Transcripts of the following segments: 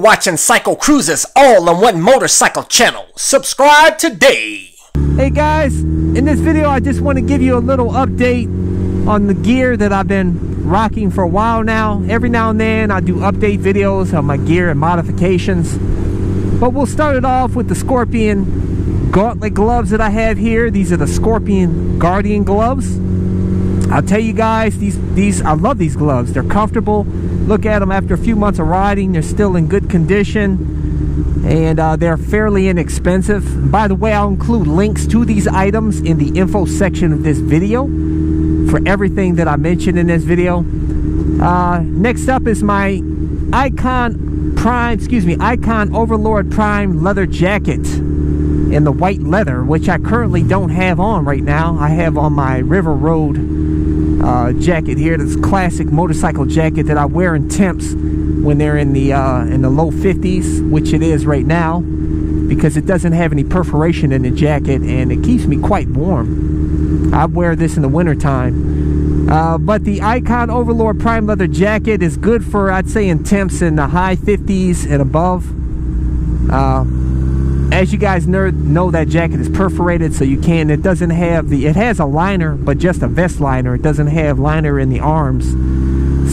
for watching CycleCruza's all-in-one motorcycle channel. Subscribe today. Hey guys, in this video I just want to give you a little update on the gear that I've been rocking for a while now. Every now and then I do update videos on my gear and modifications. But we'll start it off with the Scorpion Gauntlet gloves that I have here. These are the Scorpion Guardian gloves. I'll tell you guys, I love these gloves. They're comfortable. Look at them after a few months of riding. They're still in good condition. And they're fairly inexpensive. By the way, I'll include links to these items in the info section of this video for everything that I mentioned in this video. Next up is my Icon Overlord Prime leather jacket in the white leather, which I currently don't have on right now. I have on my River Road jacket here. This classic motorcycle jacket that I wear in temps when they're in the low 50s, which it is right now, because it doesn't have any perforation in the jacket and it keeps me quite warm. I wear this in the winter time. But the Icon Overlord Prime leather jacket is good for, I'd say, in temps in the high 50s and above. As you guys know, that jacket is perforated, so you can. It doesn't have it has a liner, but just a vest liner. It doesn't have liner in the arms,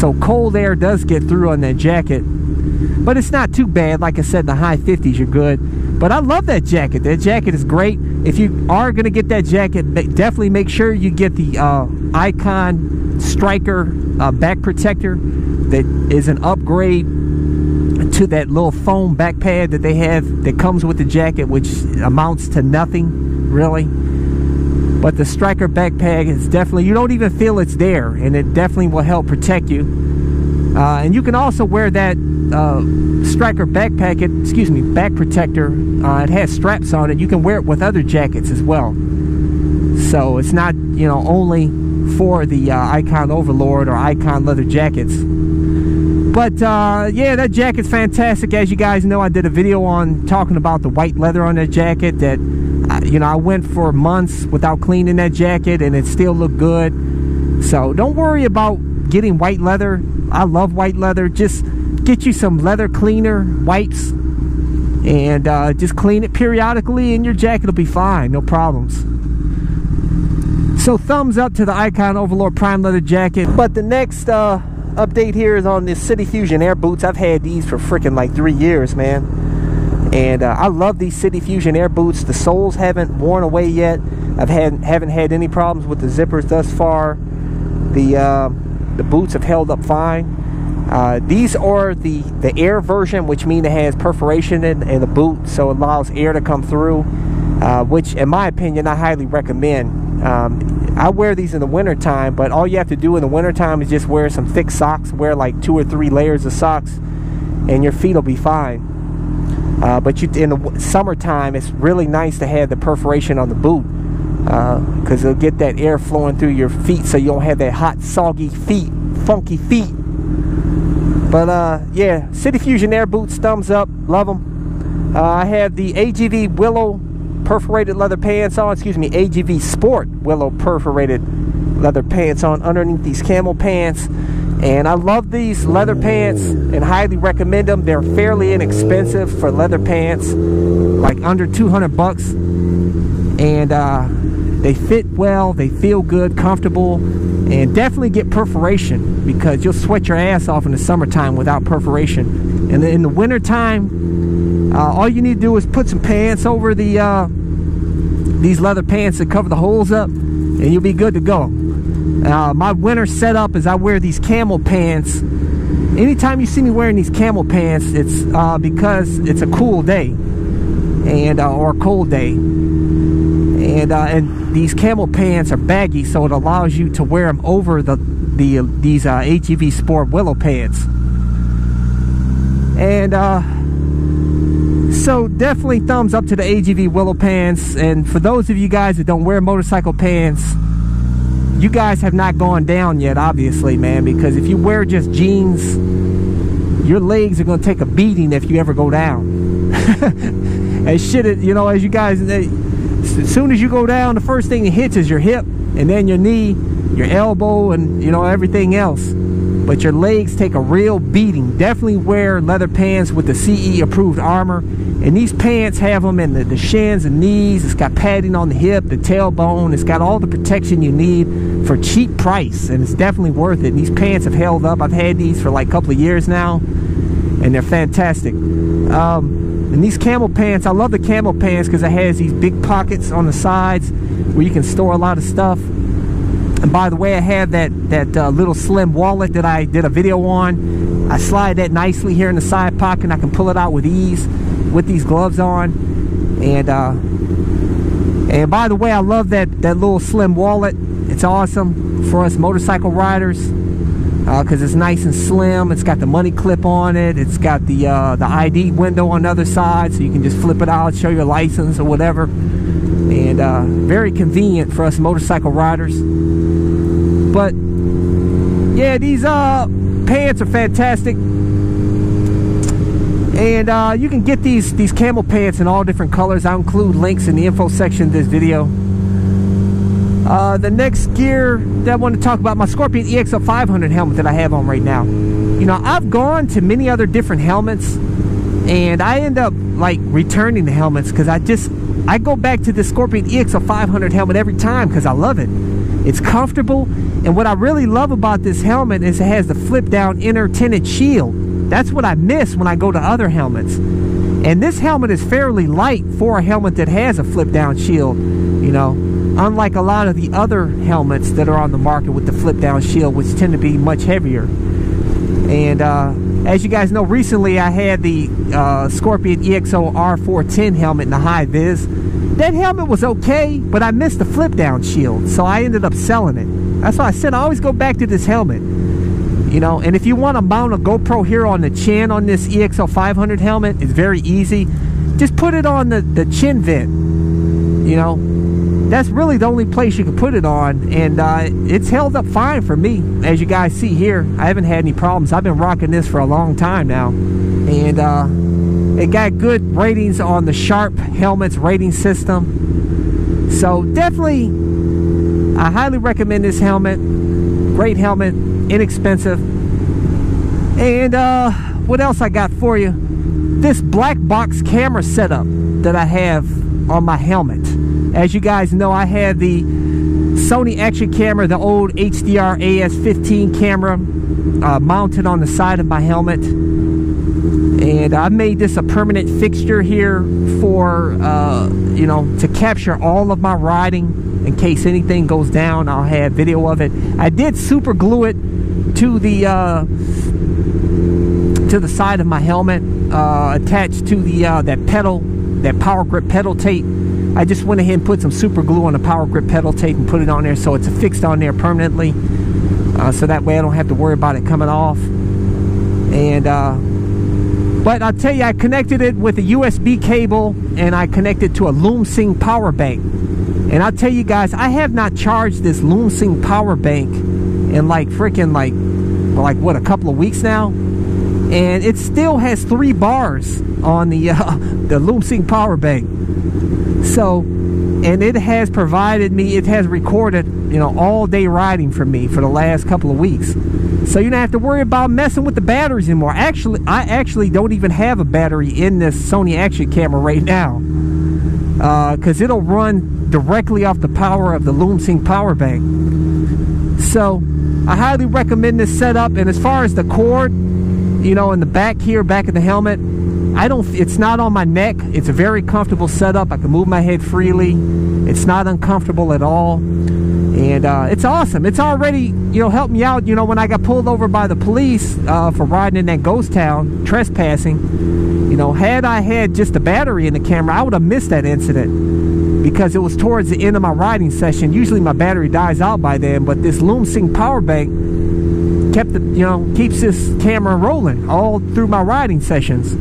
so cold air does get through on that jacket. But it's not too bad. Like I said, in the high 50s, you're good. But I love that jacket. That jacket is great. If you are gonna get that jacket, definitely make sure you get the Icon Striker back protector. That is an upgrade to that little foam back pad that they have that comes with the jacket, which amounts to nothing really. But the Striker back pad is definitely, you don't even feel it's there, and it definitely will help protect you. And you can also wear that Striker back protector. It has straps on it. You can wear it with other jackets as well, so it's not, you know, only for the Icon Overlord or Icon leather jackets. But yeah, that jacket's fantastic. As you guys know, I did a video on talking about the white leather on that jacket. That you know, I went for months without cleaning that jacket and it still looked good. So don't worry about getting white leather. I love white leather. Just get you some leather cleaner wipes and just clean it periodically and your jacket will be fine, no problems. So thumbs up to the Icon Overlord Prime leather jacket. But the next update here is on this City Fusion air boots. I've had these for freaking like 3 years, man, and I love these City Fusion air boots. The soles haven't worn away yet. Haven't had any problems with the zippers thus far. The boots have held up fine. These are the air version, which means it has perforation in the boot, so it allows air to come through, which in my opinion I highly recommend. I wear these in the winter time, but all you have to do in the winter time is just wear some thick socks. Wear like 2 or 3 layers of socks and your feet will be fine. But in the summertime, it's really nice to have the perforation on the boot, because it'll get that air flowing through your feet so you don't have that hot, soggy feet, funky feet. But yeah, City Fusion air boots, thumbs up, love them. I have the AGV Willow perforated leather pants on, AGVSport Willow perforated leather pants on underneath these Camel Pants. And I love these leather pants and highly recommend them. They're fairly inexpensive for leather pants, like under 200 bucks. And they fit well, they feel good, comfortable, and definitely get perforation, because you'll sweat your ass off in the summertime without perforation. And in the winter time, all you need to do is put some pants over these leather pants that cover the holes up, and you'll be good to go. My winter setup is I wear these Camel Pants. Anytime you see me wearing these Camel Pants, it's because it's a cool day, and or a cold day, and these Camel Pants are baggy, so it allows you to wear them over these AGVSport Willow pants. And so definitely thumbs up to the AGV Willow pants. And for those of you guys that don't wear motorcycle pants, you guys have not gone down yet, obviously, man, because if you wear just jeans, your legs are going to take a beating if you ever go down. And shit, you know, as you guys, as soon as you go down, the first thing that hits is your hip, and then your knee, your elbow, and, you know, everything else. but your legs take a real beating. Definitely wear leather pants with the CE approved armor. And these pants have them in the shins and knees. It's got padding on the hip, the tailbone. It's got all the protection you need for cheap price, and it's definitely worth it. And these pants have held up. I've had these for like a couple of years now, and they're fantastic. And these Camel Pants, I love the Camel Pants because it has these big pockets on the sides where you can store a lot of stuff. And by the way, I have that little slim wallet that I did a video on. I slide that nicely here in the side pocket, and I can pull it out with ease with these gloves on. And by the way, I love that little slim wallet. It's awesome for us motorcycle riders because it's nice and slim. It's got the money clip on it. It's got the ID window on the other side, so you can just flip it out, show your license or whatever. And very convenient for us motorcycle riders. But yeah, these pants are fantastic. And you can get these Camel Pants in all different colors. I'll include links in the info section of this video. The next gear that I want to talk about, my Scorpion EXO 500 helmet that I have on right now. You know, I've gone to many other different helmets, and I end up like returning the helmets because I go back to the Scorpion EXO 500 helmet every time because I love it. It's comfortable, and what I really love about this helmet is it has the flip down inner tinted shield. That's what I miss when I go to other helmets. And this helmet is fairly light for a helmet that has a flip down shield, you know, unlike a lot of the other helmets that are on the market with the flip down shield, which tend to be much heavier. And as you guys know, recently I had the Scorpion EXO R410 helmet in the high vis. That helmet was okay, but I missed the flip down shield, so I ended up selling it. That's why I said I always go back to this helmet. You know, and if you want to mount a GoPro here on the chin on this EXO 500 helmet, it's very easy. Just put it on the chin vent. You know, that's really the only place you can put it on, and it's held up fine for me. As you guys see here, I haven't had any problems. I've been rocking this for a long time now, and it got good ratings on the Sharp Helmets rating system. So definitely, I highly recommend this helmet. Great helmet. Inexpensive. And what else I got for you? This black box camera setup that I have on my helmet. As you guys know, I have the Sony action camera, the old HDR AS15 camera mounted on the side of my helmet, and I made this a permanent fixture here for you know, to capture all of my riding. In case anything goes down, I'll have video of it. I did super glue it to the side of my helmet, attached to the that pedal, that power grip pedal tape. I just went ahead and put some super glue on the power grip pedal tape and put it on there, so it's affixed on there permanently, so that way I don't have to worry about it coming off. And but I'll tell you, I connected it with a USB cable, and I connected to a LoomSync power bank. And I'll tell you guys, I have not charged this LoomSync power bank in like freaking like what, a couple of weeks now, and it still has 3 bars on the LoomSync power bank. So, and it has provided me, it has recorded, you know, all day riding for me for the last couple of weeks. So you don't have to worry about messing with the batteries anymore. Actually, I actually don't even have a battery in this Sony action camera right now, because it'll run directly off the power of the LoomSync power bank. So I highly recommend this setup. And as far as the cord, you know, in the back here, back of the helmet, it's not on my neck. It's a very comfortable setup. I can move my head freely. It's not uncomfortable at all, and it's awesome. It's already, you know, helped me out, you know, when I got pulled over by the police for riding in that ghost town, trespassing. You know, had I had just a battery in the camera, I would have missed that incident, because it was towards the end of my riding session. Usually my battery dies out by then, but this LoomSync power bank kept the, you know, keeps this camera rolling all through my riding sessions.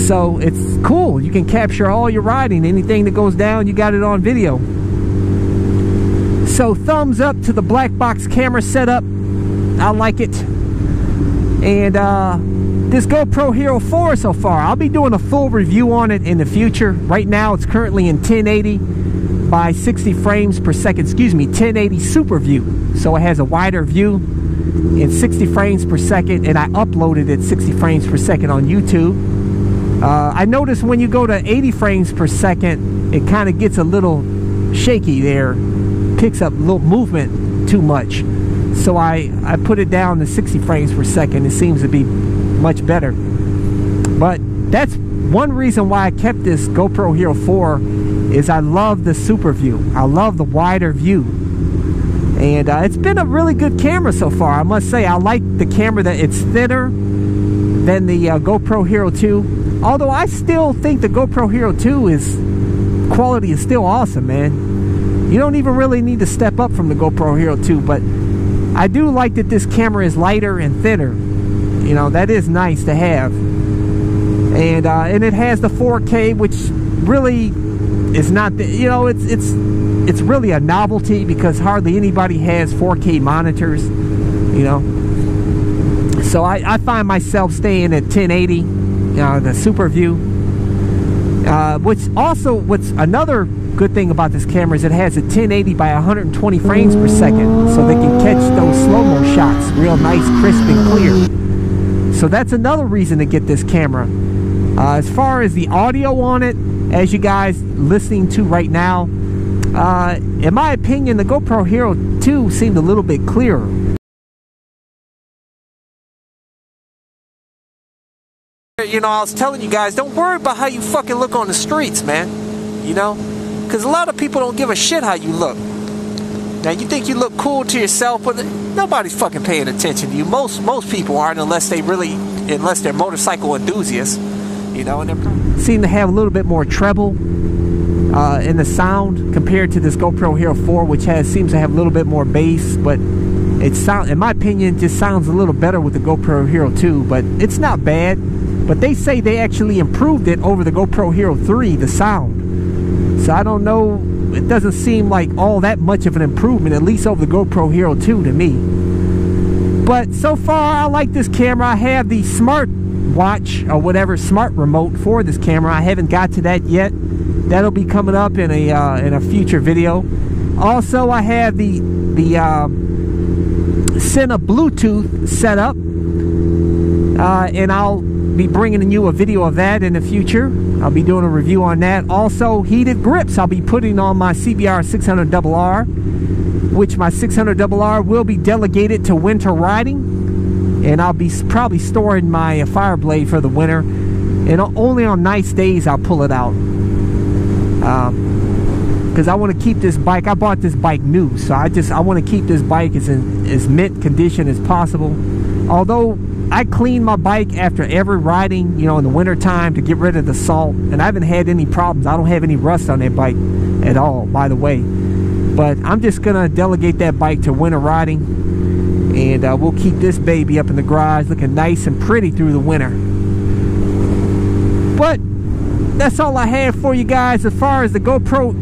So it's cool. You can capture all your riding. Anything that goes down, you got it on video. So thumbs up to the black box camera setup. I like it. And this GoPro Hero 4 so far, I'll be doing a full review on it in the future. Right now it's currently in 1080 by 60 frames per second. Excuse me, 1080 Super View. So it has a wider view. in 60 frames per second, and I uploaded it 60 frames per second on YouTube. I noticed when you go to 80 frames per second, it kind of gets a little shaky there, picks up a little movement too much. So I put it down to 60 frames per second. It seems to be much better. But that's one reason why I kept this GoPro Hero 4, is I love the super view. I love the wider view. And it's been a really good camera so far, I must say. I like the camera that it's thinner than the GoPro Hero 2. Although I still think the GoPro Hero 2 quality is still awesome, man. You don't even really need to step up from the GoPro Hero 2, but I do like that this camera is lighter and thinner. You know, that is nice to have. And it has the 4K, which really is not the, you know, it's really a novelty because hardly anybody has 4K monitors, you know. So I find myself staying at 1080, the super view. What's another good thing about this camera is it has a 1080 by 120 frames per second, so they can catch those slow-mo shots real nice, crisp and clear. So that's another reason to get this camera. As far as the audio on it, as you guys listening to right now, in my opinion, the GoPro Hero 2 seemed a little bit clearer. You know, I was telling you guys, don't worry about how you fucking look on the streets, man. You know? Because a lot of people don't give a shit how you look. Now, you think you look cool to yourself, but nobody's fucking paying attention to you. Most people aren't, unless they're motorcycle enthusiasts. You know, and they seem to have a little bit more treble in the sound compared to this GoPro Hero 4, which seems to have a little bit more bass, but in my opinion, just sounds a little better with the GoPro Hero 2, but it's not bad. But they say they actually improved it over the GoPro Hero 3, the sound. So I don't know, it doesn't seem like all that much of an improvement, at least over the GoPro Hero 2 to me. But so far, I like this camera. I have the smart watch or whatever smart remote for this camera. I haven't got to that yet. That'll be coming up in a future video. Also, I have the Sena Bluetooth set up, and I'll be bringing you a video of that in the future. I'll be doing a review on that. Also, heated grips I'll be putting on my CBR 600RR, which my 600RR will be delegated to winter riding, and I'll be probably storing my fire blade for the winter, and only on nice days I'll pull it out, because I want to keep this bike. I bought this bike new, so I want to keep this bike as mint condition as possible. Although I clean my bike after every riding, you know, in the winter time to get rid of the salt, and I haven't had any problems. I don't have any rust on that bike at all, by the way. But I'm just gonna delegate that bike to winter riding, and we'll keep this baby up in the garage looking nice and pretty through the winter. But that's all I have for you guys. As far as the GoPro,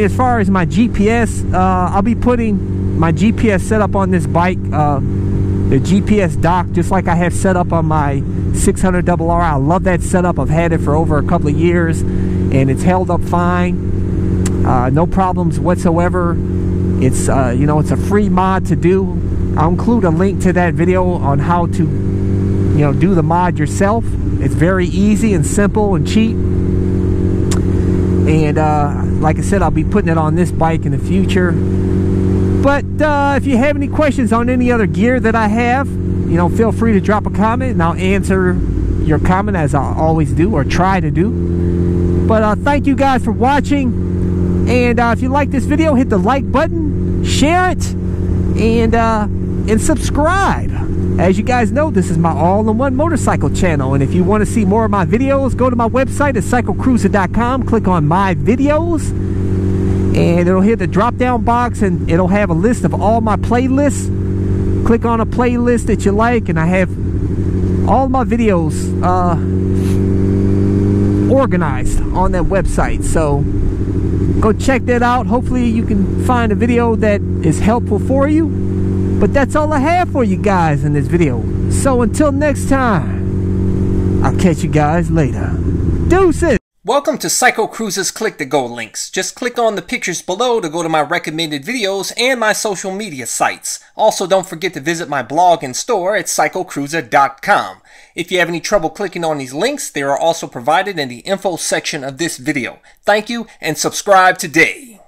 as far as my GPS, I'll be putting my GPS setup on this bike, the GPS dock, just like I have set up on my 600RR. I love that setup. I've had it for over a couple of years, and it's held up fine. No problems whatsoever. It's you know, it's a free mod to do. I'll include a link to that video on how to, you know, do the mod yourself. It's very easy and simple and cheap. And like I said, I'll be putting it on this bike in the future. But if you have any questions on any other gear that I have, you know, feel free to drop a comment, and I'll answer your comment as I always do, or try to do. But thank you guys for watching, and if you like this video, hit the like button, share it, and subscribe. As you guys know, this is my all-in-one motorcycle channel, and if you want to see more of my videos, go to my website at CycleCruza.com, click on my videos, and it'll hit the drop-down box, and it'll have a list of all my playlists. Click on a playlist that you like, and I have all my videos organized on that website. So go check that out. Hopefully you can find a video that is helpful for you. But that's all I have for you guys in this video. So until next time, I'll catch you guys later. Deuces! Welcome to CycleCruza's Click to Go links. Just click on the pictures below to go to my recommended videos and my social media sites. Also, don't forget to visit my blog and store at CycleCruza.com. If you have any trouble clicking on these links, they are also provided in the info section of this video. Thank you and subscribe today.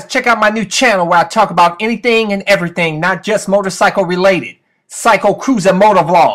Check out my new channel where I talk about anything and everything, not just motorcycle related. CycleCruza Motovlog.